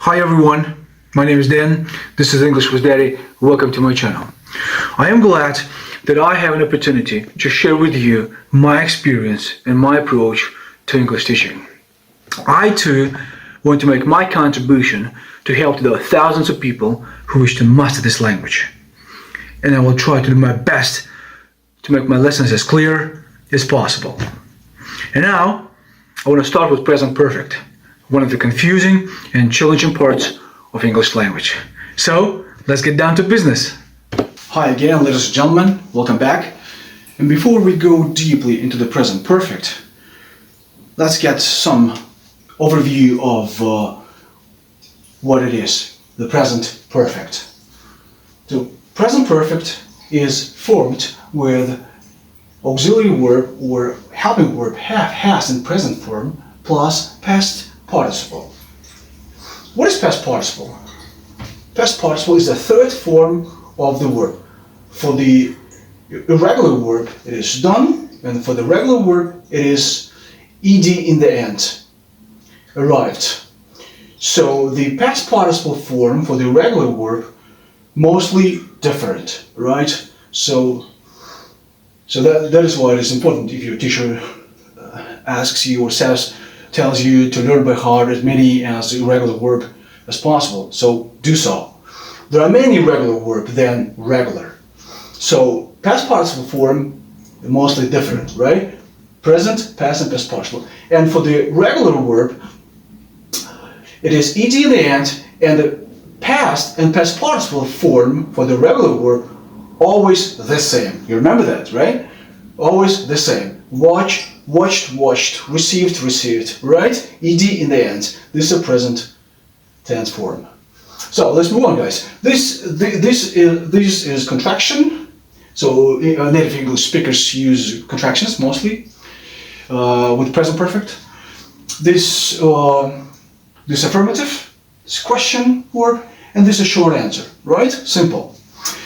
Hi everyone, my name is Dan. This is English with Daddy. Welcome to my channel. I am glad that I have an opportunity to share with you my experience and my approach to English teaching. I too want to make my contribution to help the thousands of people who wish to master this language. And I will try to do my best to make my lessons as clear as possible. And now, I want to start with present perfect, one of the confusing and challenging parts of English language. So, let's get down to business. Hi again, ladies and gentlemen, welcome back. And before we go deeply into the present perfect, let's get some overview of what it is, the present perfect. The present perfect is formed with auxiliary verb or helping verb has in present form plus past participle. What is past participle? Past participle is the third form of the verb. For the irregular verb, it is done, and for the regular verb, it is ed in the end, arrived. So the past participle form for the irregular verb mostly different, right? So that is why it is important if your teacher asks you or tells you to learn by heart as many as irregular verb as possible. So do so. There are many irregular verb than regular. So past participle form mostly different, right? Present, past, and past participle. And for the regular verb, it is ed in the end, and the past and past participle form for the regular verb always the same. You remember that, right? Always the same. Watch, watched, watched, received, received, right? Ed in the end. This is a present tense form. So let's move on, guys. This is contraction. So native English speakers use contractions mostly with present perfect. This affirmative, this question verb, and this is short answer, right? Simple.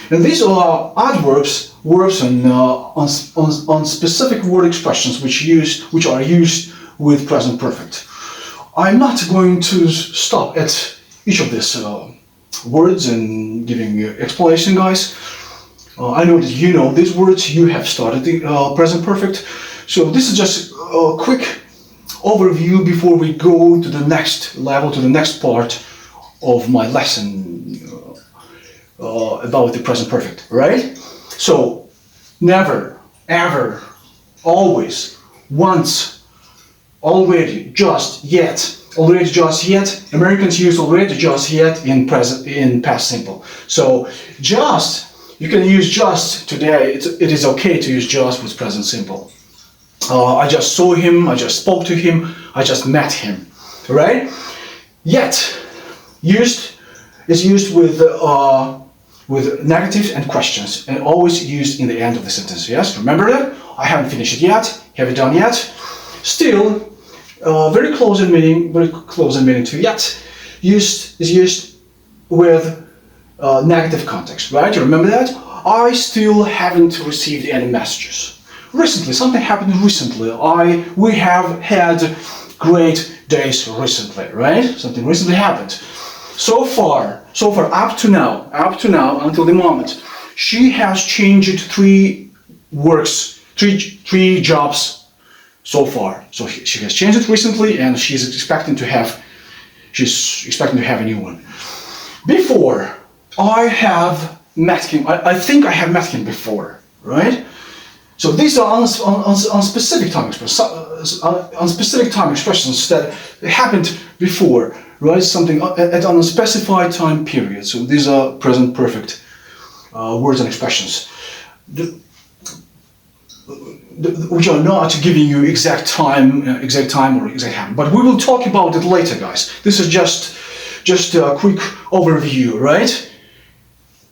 And these are adverbs, verbs on specific word expressions which are used with present perfect. I'm not going to stop at each of these words and giving you explanation, guys. I know that you know these words, you have started the present perfect. So this is just a quick overview before we go to the next level, to the next part of my lesson about the present perfect, right? So, never, ever, always, once, already, just, yet. Already, just, yet. Americans use already, just, yet in past simple. So, just, you can use just today. It is okay to use just with present simple. I just saw him, I just spoke to him, I just met him, right? Yet, is used with negatives and questions, and always used in the end of the sentence. Yes, remember that? I haven't finished it yet. Have you done yet? Still, very close in meaning to yet. Is used with negative context, right? You remember that? I still haven't received any messages. Recently, something happened recently. We have had great days recently, right? Something recently happened. So far, up to now, until the moment, she has changed three jobs so far. So she has changed it recently, and she's expecting to have a new one. Before, I have met him. I think I have met him before, right? So these are on specific time expressions that happened before, right? Something at an unspecified time period. So these are present perfect words and expressions, which are not giving you exact time or exact happen. But we will talk about it later, guys. This is just a quick overview, right?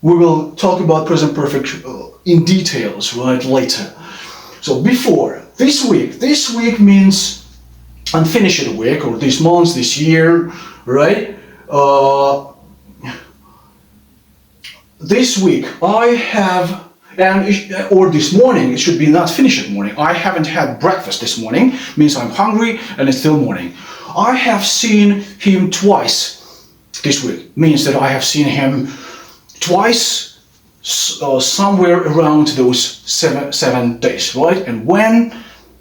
We will talk about present perfect in details, right, later. So before, this week means unfinished week, or this month, this year, right? This week I have, or this morning, it should be not finished morning. I haven't had breakfast this morning, means I'm hungry and it's still morning. I have seen him twice this week. Means that I have seen him twice, somewhere around those seven days, right? And when,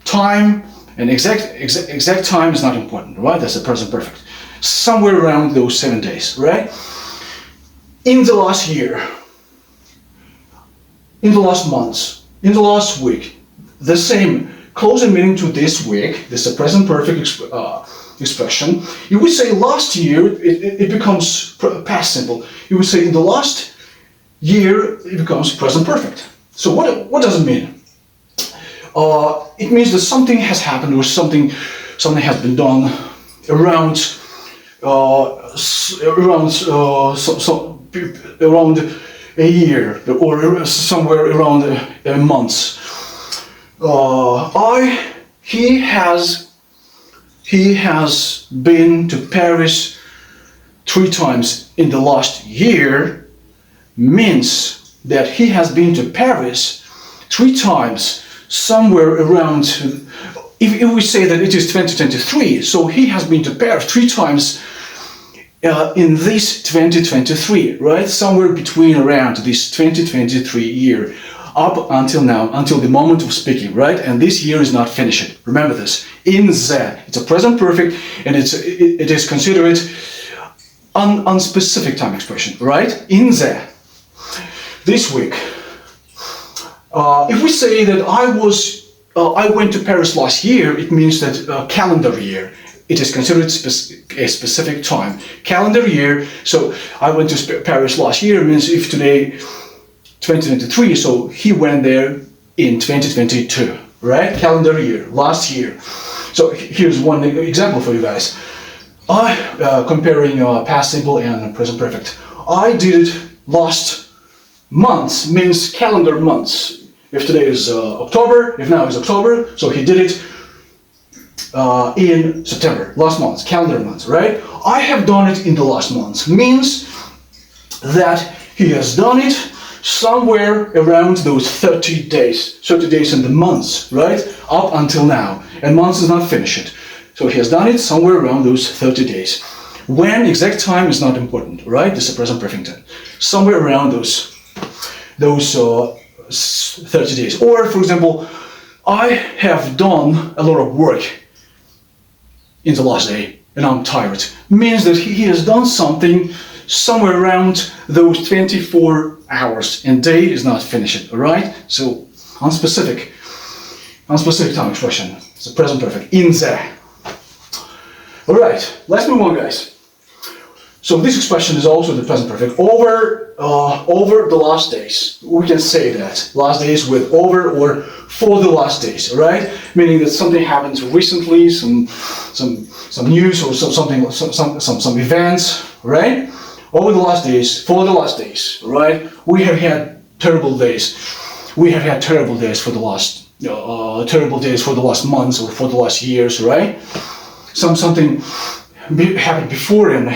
time, and exact time is not important, right? That's the present perfect. Somewhere around those 7 days, right? In the last year, in the last months, in the last week, the same closing meaning to this week. This is a present perfect expression. You would say last year, it becomes past simple. You would say in the last year, it becomes present perfect. So what does it mean? It means that something has happened or something has been done around a year or somewhere around a month. He has been to Paris 3 times in the last year, means that he has been to Paris 3 times somewhere around, if we say that it is 2023, so he has been to Paris 3 times in this 2023, right? Somewhere between around this 2023 year, up until now, until the moment of speaking, right? And this year is not finished. Remember this. In the, it's a present perfect, and it is considered unspecific time expression, right? In the. This week, if we say that I went to Paris last year, it means that calendar year. It is considered a specific time. Calendar year, so I went to Paris last year, means if today 2023, so he went there in 2022, right? Calendar year, last year. So here's one example for you guys. Comparing past simple and present perfect. I did it last month, means calendar months. If today is October, if now is October, so he did it in September, last month, calendar month, right? I have done it in the last month, means that he has done it somewhere around those 30 days in the months, right? Up until now, and months is not finished. So he has done it somewhere around those 30 days. When, exact time is not important, right? This is present perfect tense. Somewhere around those 30 days. Or, for example, I have done a lot of work in the last day and I'm tired. Means that he has done something somewhere around those 24 hours and day is not finished, alright? So, unspecific time expression. It's a present perfect. In the. Alright, let's move on, guys. So this expression is also the present perfect. Over the last days. We can say that. Last days with over or for the last days, right? Meaning that something happened recently, some news or some events, right? Over the last days, for the last days, right? We have had terrible days. We have had terrible days for the last months or for the last years, right? Something happened before and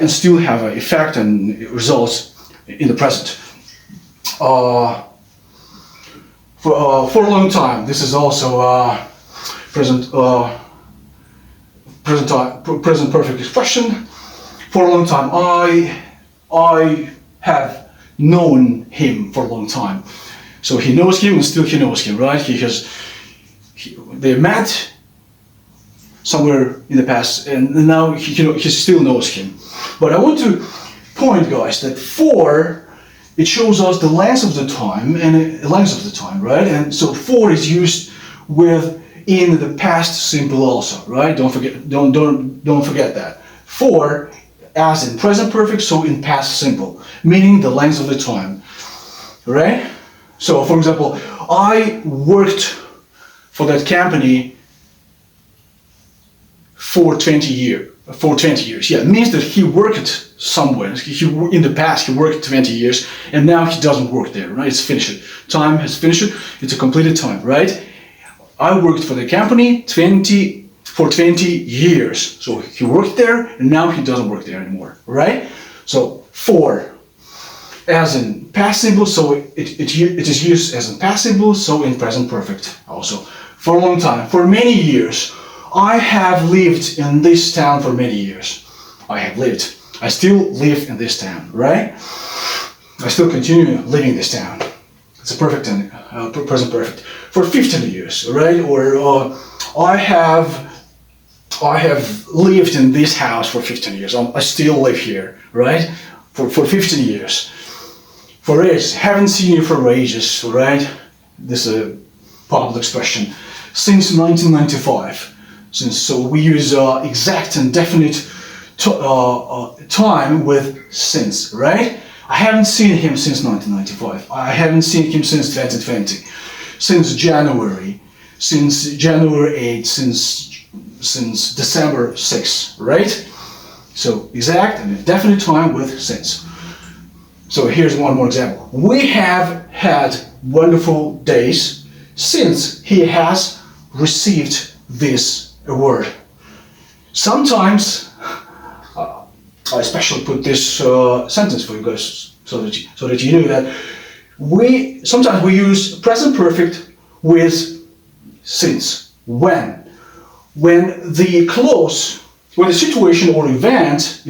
still have an effect and results in the present. For a long time, this is also present perfect expression. For a long time, I have known him for a long time. So he knows him and still he knows him, right? They met somewhere in the past, and now he still knows him. But I want to point, guys, that for, it shows us the length of the time right? And so for is used in the past simple also, right? Don't forget that. For, as in present perfect, so in past simple, meaning the length of the time, right? So, for example, I worked for that company for 20 years. Yeah, it means that he worked somewhere. In the past, he worked 20 years, and now he doesn't work there, right? It's finished. Time has finished. It's a completed time, right? I worked for the company for 20 years. So he worked there, and now he doesn't work there anymore, right? So for, as in past simple, so it is used as in past simple, so in present perfect also. For a long time, for many years, I have lived in this town for many years. I have lived. I still live in this town, right? I still continue living in this town. It's a perfect and present perfect for 15 years, right? Or I have lived in this house for 15 years. I still live here, right? For 15 years. For ages, haven't seen you for ages, right? This is a popular expression. Since 1995. So we use exact and definite time with since, right? I haven't seen him since 1995. I haven't seen him since 2020. Since January 8th, since December 6th, right? So exact and definite time with since. So here's one more example. We have had wonderful days since he has received this award. Sometimes I especially put this sentence for you guys so that you know that sometimes we use present perfect with since. When the situation or event,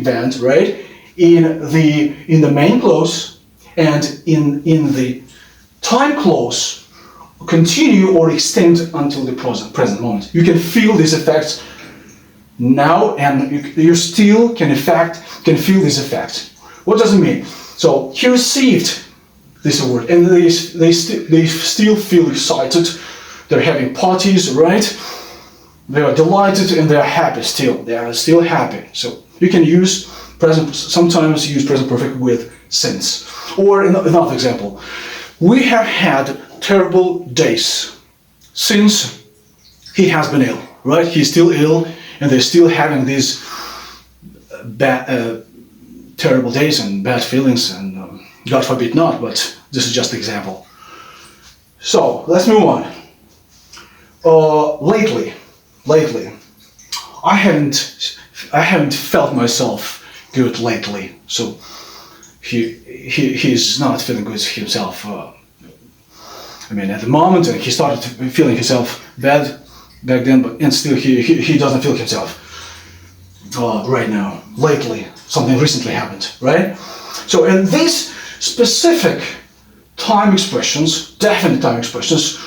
right, in the main clause and in the time clause continue or extend until the present moment. You can feel these effects now, and you still can feel this effect. What does it mean? So he received this award, and they still feel excited. They're having parties, right? They are delighted and they are happy still. They are still happy. So you can sometimes use present perfect with since. Or another example. We have had terrible days since he has been ill, right? He's still ill and they're still having these terrible days and bad feelings, and God forbid not, but this is just an example. So let's move on. Lately, I haven't felt myself good lately. So he's not feeling good himself. At the moment, he started feeling himself bad back then, and still he doesn't feel himself right now. Lately, something recently happened, right? So, and these specific time expressions, definite time expressions,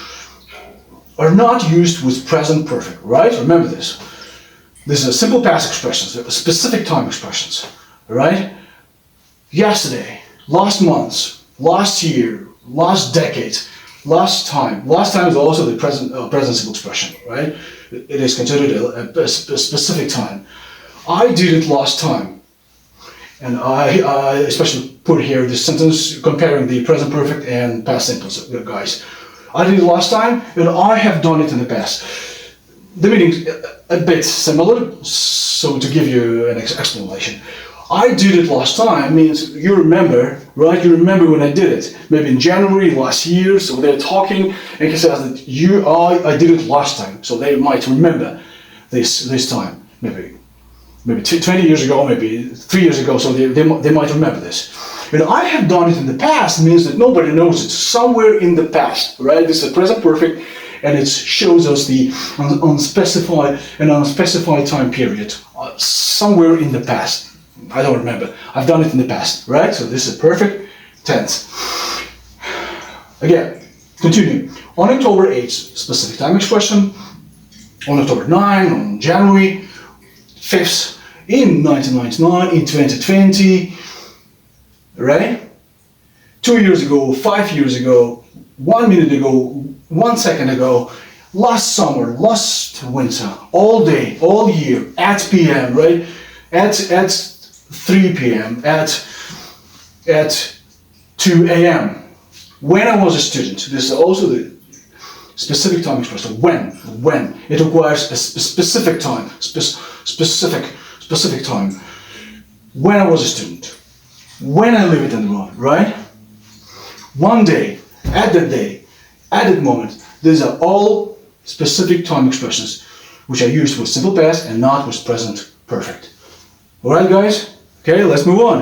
are not used with present perfect, right? Remember this. This is a simple past expressions, specific time expressions, right? Yesterday, last month, last year, last decade, last time. Last time is also the present simple expression, right? It is considered a specific time. I did it last time. And I especially put here this sentence comparing the present perfect and past simple, guys. I did it last time, and I have done it in the past. The meaning a bit similar, so to give you an explanation. I did it last time means you remember, right? You remember when I did it. Maybe in January last year, so they're talking, and he says that I did it last time, so they might remember this time. Maybe 20 years ago, maybe 3 years ago, so they might remember this. When I have done it in the past means that nobody knows it. Somewhere in the past, right? This is present perfect, and it shows us the unspecified time period. Somewhere in the past. I don't remember. I've done it in the past, right? So this is perfect tense. Again, continue. On October 8th, specific time expression. On October 9th, on January 5th, in 1999, in 2020, right? 2 years ago, 5 years ago, 1 minute ago, 1 second ago, last summer, last winter, all day, all year, at PM, right? At 3 p.m., at 2 a.m. When I was a student, this is also the specific time expression. When. It requires a specific time, specific time. When I was a student. When I lived in the world, right? One day, at that moment. These are all specific time expressions which are used with simple past and not with present perfect. Alright guys? Okay, let's move on.